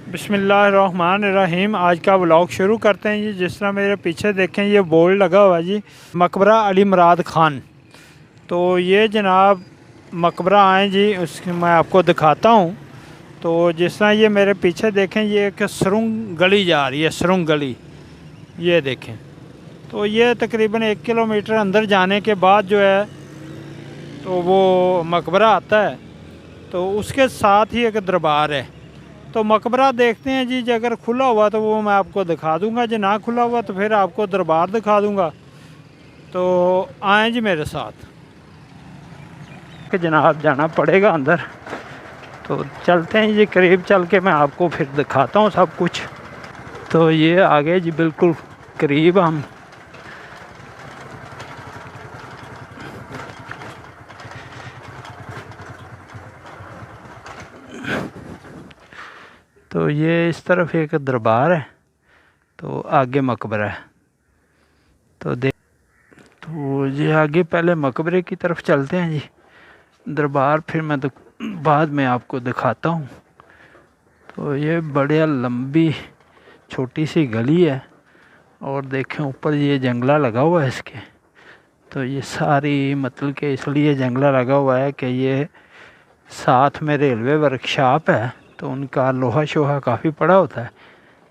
बिस्मिल्लाहिर्रहमानिर्रहीम। आज का व्लॉग शुरू करते हैं जी। जिस तरह मेरे पीछे देखें ये बोर्ड लगा हुआ है जी, मकबरा अली मुराद ख़ान। तो ये जनाब मकबरा आए जी, उसकी मैं आपको दिखाता हूँ। तो जिस तरह ये मेरे पीछे देखें, ये एक सुरंग गली जा रही है, सुरंग गली ये देखें। तो ये तकरीबन 1 किलोमीटर अंदर जाने के बाद जो है तो वो मकबरा आता है। तो उसके साथ ही एक दरबार है। तो मकबरा देखते हैं जी, अगर खुला हुआ तो वो मैं आपको दिखा दूंगा, जो ना खुला हुआ तो फिर आपको दरबार दिखा दूंगा। तो आएँ जी मेरे साथ कि जनाब जाना पड़ेगा अंदर। तो चलते हैं जी, करीब चल के मैं आपको फिर दिखाता हूँ सब कुछ। तो ये आगे जी बिल्कुल करीब हम। तो ये इस तरफ एक दरबार है, तो आगे मकबरा है। तो तो ये आगे पहले मकबरे की तरफ चलते हैं जी, दरबार फिर मैं तो बाद में आपको दिखाता हूँ। तो ये बढ़िया लंबी छोटी सी गली है, और देखें ऊपर ये जंगला लगा हुआ है इसके। तो ये सारी मतलब कि इसलिए जंगला लगा हुआ है कि ये साथ में रेलवे वर्कशॉप है, तो उनका लोहा शोहा काफ़ी पड़ा होता है।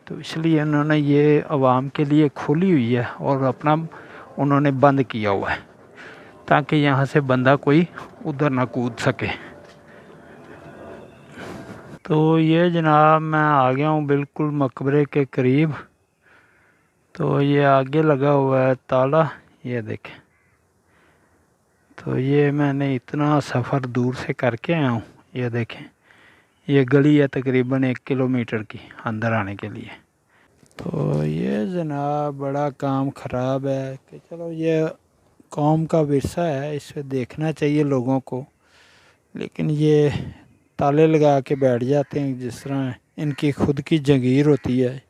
तो इसलिए उन्होंने ये आवाम के लिए खोली हुई है और अपना उन्होंने बंद किया हुआ है, ताकि यहाँ से बंदा कोई उधर ना कूद सके। तो ये जनाब मैं आ गया हूँ बिल्कुल मकबरे के करीब। तो ये आगे लगा हुआ है ताला, ये देखें। तो ये मैंने इतना सफ़र दूर से करके आया हूँ। ये देखें, ये गली है तकरीबन 1 किलोमीटर की अंदर आने के लिए। तो ये जनाब बड़ा काम ख़राब है कि चलो ये कौम का विरसा है, इसे देखना चाहिए लोगों को, लेकिन ये ताले लगा के बैठ जाते हैं जिस तरह इनकी खुद की जगीर होती है।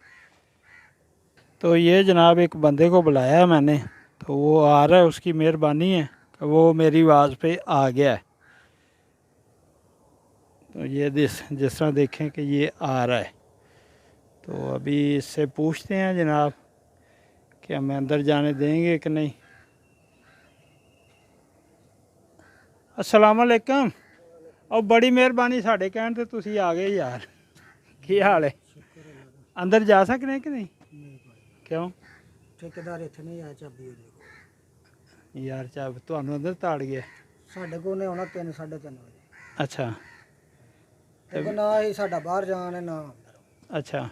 तो ये जनाब एक बंदे को बुलाया है मैंने, तो वो आ रहा है, उसकी मेहरबानी है कि वो मेरी आवाज़ पे आ गया है। तो ये जिस तरह देखें कि ये आ रहा है। तो अभी इससे पूछते हैं जनाब कि हमें अंदर जाने देंगे कि नहीं। अस्सलाम वालेकुम। और बड़ी मेहरबानी साढ़े कहने ते तुसी आ गए यार, की हाल है? अंदर जा सकने कि नहीं? क्यों? ठेकेदार इत्थे नहीं आया, चाबी यार चाबी तुहानू अंदर ताड़ गया? साढ़े को ने आना 3 साढ़े 3 बजे। अच्छा देखो ना ही साढ़ा बाहर जान है ना अंदर। अच्छा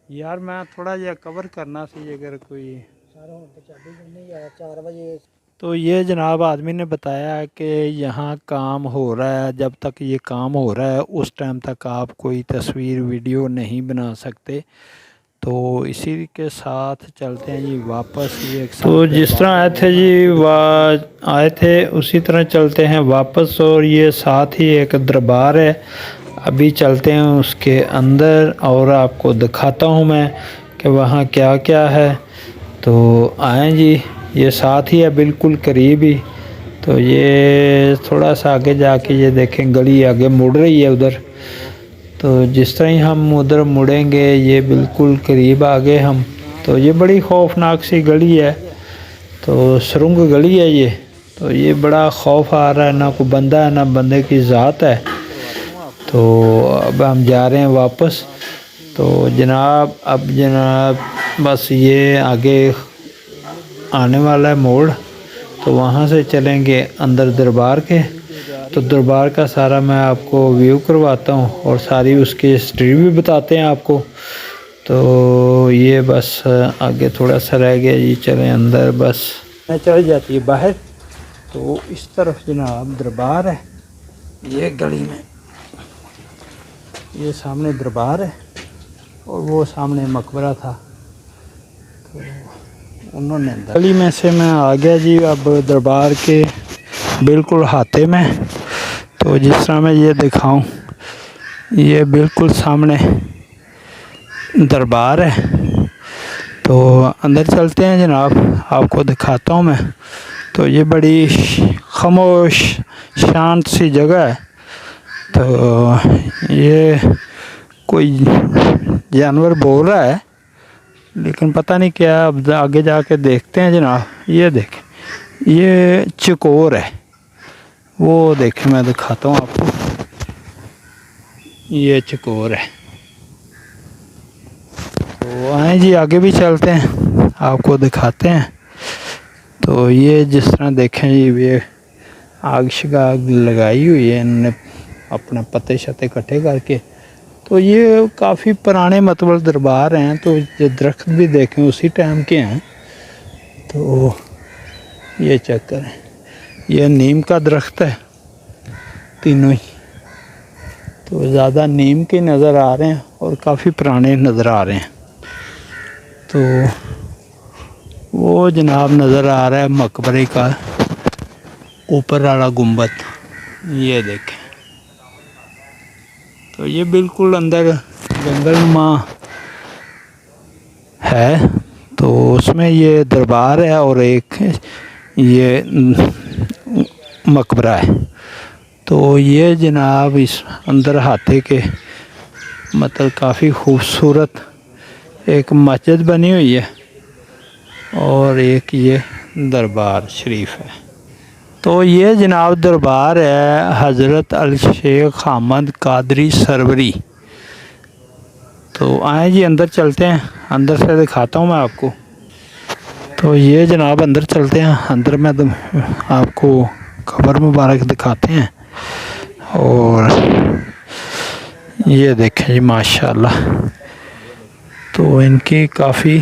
यार मैं थोड़ा जिहा कवर करना सी, अगर कोई सर हुण तो चाबी नहीं आया 4 बजे। तो ये जनाब आदमी ने बताया कि यहाँ काम हो रहा है, जब तक ये काम हो रहा है उस टाइम तक आप कोई तस्वीर वीडियो नहीं बना सकते। तो इसी के साथ चलते हैं जी वापस। ये तो जिस तरह आए थे जी आए थे उसी तरह चलते हैं वापस। और ये साथ ही एक दरबार है, अभी चलते हैं उसके अंदर और आपको दिखाता हूँ मैं कि वहाँ क्या क्या है। तो आए जी, ये साथ ही है बिल्कुल करीब ही। तो ये थोड़ा सा आगे जाके ये देखें गली आगे मुड़ रही है उधर। तो जिस तरह ही हम उधर मुड़ेंगे ये बिल्कुल करीब आ गए हम। तो ये बड़ी खौफनाक सी गली है, तो सुरंग गली है ये। तो ये बड़ा खौफ आ रहा है, ना कोई बंदा है ना बंदे की ज़ात है। तो अब हम जा रहे हैं वापस। तो जनाब अब जनाब बस ये आगे आने वाला है मोड़, तो वहाँ से चलेंगे अंदर दरबार के। तो दरबार का सारा मैं आपको व्यू करवाता हूँ और सारी उसकी हिस्ट्री भी बताते हैं आपको। तो ये बस आगे थोड़ा सा रह गया जी, चलें अंदर। बस मैं चल जाती है बाहर। तो इस तरफ जनाब दरबार है, ये गली में ये सामने दरबार है और वो सामने मकबरा था। तो उन्होंने गली में से मैं आ गया जी अब दरबार के बिल्कुल हाथे में। तो जिस तरह मैं ये दिखाऊं, ये बिल्कुल सामने दरबार है। तो अंदर चलते हैं जनाब, आपको दिखाता हूँ मैं। तो ये बड़ी खामोश शांत सी जगह है। तो ये कोई जानवर बोल रहा है, लेकिन पता नहीं क्या। अब आगे जाके देखते हैं जनाब। ये देखें, ये चकोर है। वो देखें, मैं दिखाता हूँ आपको। ये चकोर है। तो आए जी, आगे भी चलते हैं, आपको दिखाते हैं। तो ये जिस तरह देखें जी, ये आग शगाग लगाई हुई है इन्होंने अपना पत्ते शत्ते इकट्ठे करके। तो ये काफ़ी पुराने मतलब दरबार हैं। तो ये दरख्त भी देखें उसी टाइम के हैं। तो ये चेक करें, ये नीम का दरख्त है तीनों ही। तो ज़्यादा नीम के नज़र आ रहे हैं और काफ़ी पुराने नज़र आ रहे हैं। तो वो जनाब नज़र आ रहा है मकबरे का ऊपर वाला गुंबद। ये देखें, तो ये बिल्कुल अंदर जंगलनुमा है। तो उसमें ये दरबार है और एक ये मकबरा है। तो ये जनाब इस अंदर हाथे के मतलब काफ़ी खूबसूरत एक मस्जिद बनी हुई है और एक ये दरबार शरीफ है। तो ये जनाब दरबार है हज़रत अल शेख अहमद कादरी सरवरी। तो आए जी, अंदर चलते हैं, अंदर से दिखाता हूँ मैं आपको। तो ये जनाब अंदर चलते हैं, अंदर में आपको कब्र मुबारक दिखाते हैं। और ये देखें जी माशाल्लाह, तो इनकी काफ़ी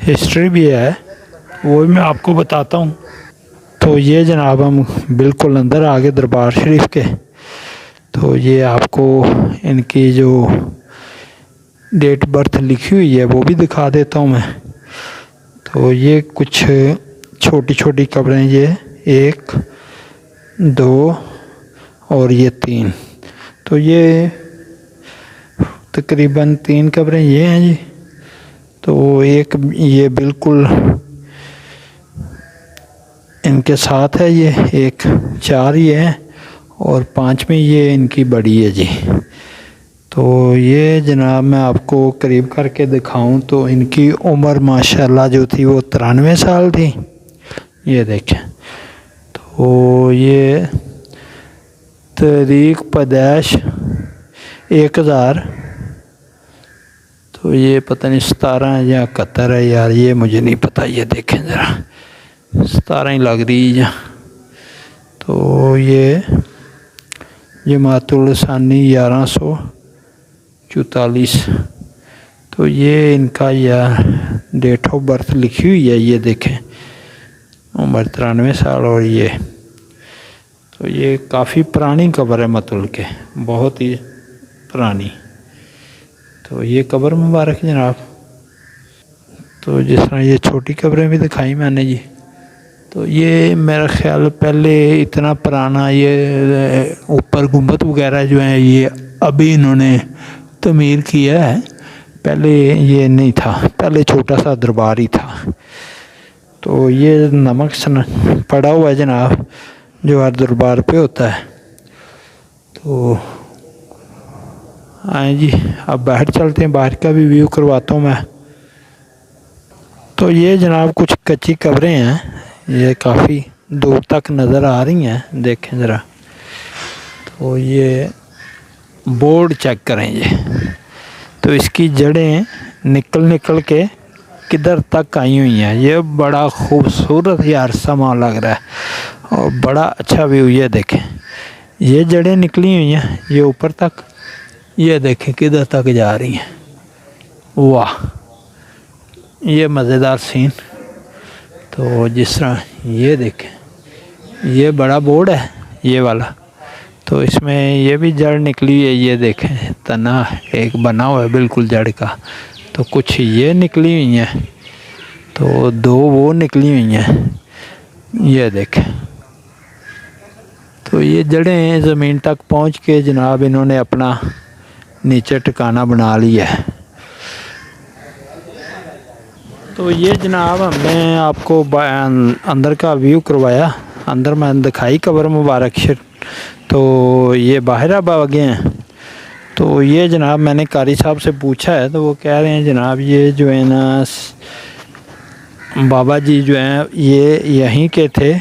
हिस्ट्री भी है, वो भी मैं आपको बताता हूँ। तो ये जनाब हम बिल्कुल अंदर आ गए दरबार शरीफ के। तो ये आपको इनकी जो डेट बर्थ लिखी हुई है वो भी दिखा देता हूँ मैं। तो ये कुछ छोटी छोटी कब्रें, ये 1 2 और ये 3। तो ये तकरीबन 3 कब्रें ये हैं जी। तो एक ये बिल्कुल इनके साथ है, ये 1 4 ये है और 5वीं ये इनकी बड़ी है जी। तो ये जनाब मैं आपको करीब करके दिखाऊं तो इनकी उम्र माशाल्लाह जो थी वो 93 साल थी। ये देखें, तो ये तारीख पैदाइश 1000, तो ये पता नहीं 17 या 71 है यार, ये मुझे नहीं पता। ये देखें ज़रा, 17 ही लग रही है। तो ये जमातुल सानी 1144। तो ये इनका यार डेट ऑफ बर्थ लिखी हुई है। ये देखें, उम्र 93 साल। और ये तो ये काफ़ी पुरानी कब्र है मतुल के, बहुत ही पुरानी। तो ये कब्र मुबारक जनाब। तो जिस तरह ये छोटी कब्रें भी दिखाई मैंने जी। तो ये मेरा ख्याल पहले इतना पुराना ये ऊपर गुंबद वगैरह जो है ये अभी इन्होंने तमीर किया है, पहले ये नहीं था, पहले छोटा सा दरबार ही था। तो ये नमक पड़ा हुआ है जनाब जो हर दरबार पे होता है। तो आए जी, अब बाहर चलते हैं, बाहर का भी व्यू करवाता हूँ मैं। तो ये जनाब कुछ कच्ची कब्रें हैं, ये काफ़ी दूर तक नज़र आ रही हैं, देखें ज़रा। तो ये बोर्ड चेक करें ये, तो इसकी जड़ें निकल के किधर तक आई हुई हैं। ये बड़ा खूबसूरत यार समा लग रहा है और बड़ा अच्छा व्यू। ये देखें, ये जड़ें निकली हुई हैं ये ऊपर तक, ये देखें किधर तक जा रही हैं। वाह, ये मज़ेदार सीन। तो जिस तरह ये देखें, ये बड़ा बोर्ड है ये वाला, तो इसमें ये भी जड़ निकली हुई है। ये देखें, तना एक बना हुआ है बिल्कुल जड़ का। तो कुछ ये निकली हुई हैं, तो 2 वो निकली हुई हैं। ये देखें, तो ये जड़ें ज़मीन तक पहुंच के जनाब इन्होंने अपना नीचे ठिकाना बना लिया है। तो ये जनाब हमने आपको अंदर का व्यू करवाया, अंदर मैं दिखाई कब्र मुबारक। तो ये बाहर बागे हैं तो ये जनाब मैंने कारी साहब से पूछा है तो वो कह रहे हैं जनाब ये जो है ना बाबा जी जो हैं ये यहीं के थे,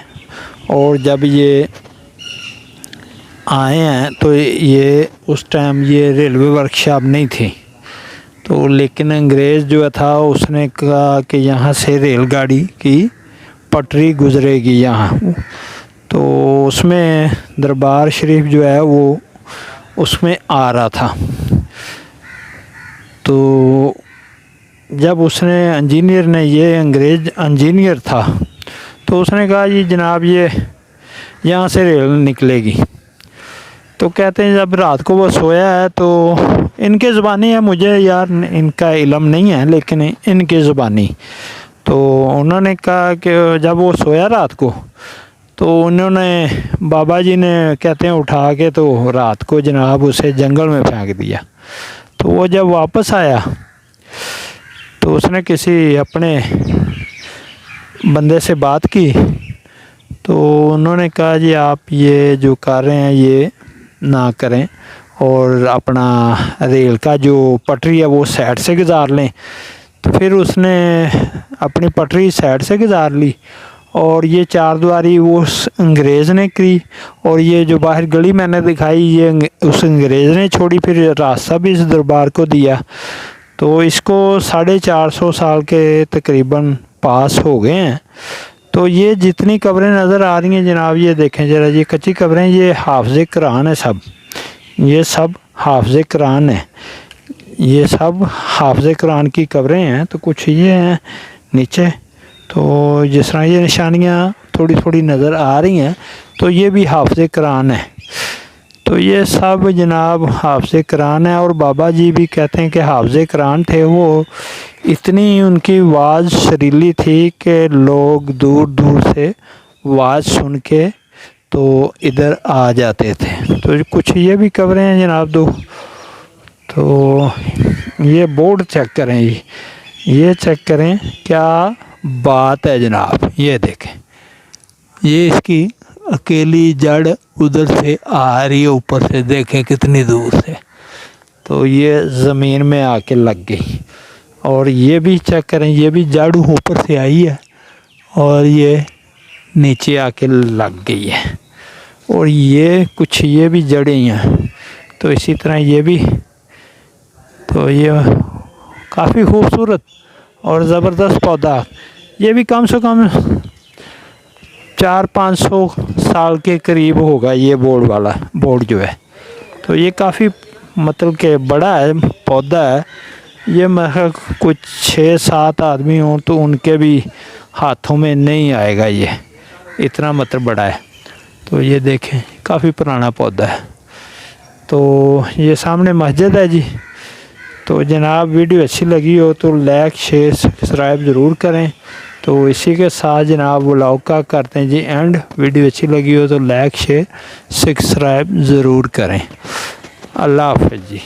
और जब ये आए हैं तो ये उस टाइम ये रेलवे वर्कशॉप नहीं थी, तो लेकिन अंग्रेज़ जो था उसने कहा कि यहाँ से रेलगाड़ी की पटरी गुजरेगी यहाँ, तो उसमें दरबार शरीफ जो है वो उसमें आ रहा था। तो जब उसने इंजीनियर ने, ये अंग्रेज़ इंजीनियर था, तो उसने कहा जी जनाब ये यहाँ से रेल निकलेगी। तो कहते हैं जब रात को वो सोया है, तो इनके ज़ुबानी है, मुझे यार इनका इल्म नहीं है, लेकिन इनके ज़ुबानी तो उन्होंने कहा कि जब वो सोया रात को, तो उन्होंने बाबा जी ने कहते हैं उठा के तो रात को जनाब उसे जंगल में फेंक दिया। तो वो जब वापस आया तो उसने किसी अपने बंदे से बात की, तो उन्होंने कहा जी आप ये जो कर रहे हैं ये ना करें, और अपना रेल का जो पटरी है वो साइड से गुजार लें। तो फिर उसने अपनी पटरी साइड से गुजार ली, और ये चारद्वारी वो उस अंग्रेज़ ने की, और ये जो बाहर गली मैंने दिखाई ये उस अंग्रेज़ ने छोड़ी, फिर रास्ता भी इस दरबार को दिया। तो इसको 450 साल के तकरीबन पास हो गए हैं। तो ये जितनी कब्रें नज़र आ रही हैं जनाब, ये देखें ज़रा, ये कच्ची कब्रें, ये हाफ़िज़ कुरान है सब, ये सब हाफ़िज़ कुरान है, ये सब हाफ़िज़ कुरान की कब्रें हैं। तो कुछ ये हैं नीचे, तो जिस तरह ये निशानियाँ थोड़ी थोड़ी नज़र आ रही हैं, तो ये भी हाफ़िज़ कुरान है। तो ये सब जनाब हाफ़िज़ कुरान है, और बाबा जी भी कहते हैं कि हाफ़िज़ कुरान थे वो। इतनी उनकी आवाज़ शरीली थी कि लोग दूर दूर से आवाज़ सुन के तो इधर आ जाते थे। तो कुछ ये भी कब्रें हैं जनाब दो। तो ये बोर्ड चेक करें, ये चेक करें क्या बात है जनाब, ये देखें, ये इसकी अकेली जड़ उधर से आ रही है, ऊपर से देखें कितनी दूर से, तो ये ज़मीन में आके लग गई। और ये भी चेक करें, ये भी जड़ ऊपर से आई है और ये नीचे आके लग गई है, और ये कुछ ये भी जड़ें हैं। तो इसी तरह ये भी, तो ये काफ़ी खूबसूरत और ज़बरदस्त पौधा, ये भी कम से कम 400-500 साल के करीब होगा ये बोर्ड वाला बोर्ड जो है। तो ये काफ़ी मतलब कि बड़ा है पौधा है, ये मैं कुछ 6-7 आदमी हों तो उनके भी हाथों में नहीं आएगा, ये इतना मतलब बड़ा है। तो ये देखें काफ़ी पुराना पौधा है। तो ये सामने मस्जिद है जी। तो जनाब वीडियो अच्छी लगी हो तो लाइक शेयर सब्सक्राइब ज़रूर करें। तो इसी के साथ जनाब व्लॉग का करते हैं जी एंड। वीडियो अच्छी लगी हो तो लाइक शेयर सब्सक्राइब ज़रूर करें। अल्लाह हाफ़िज़ जी।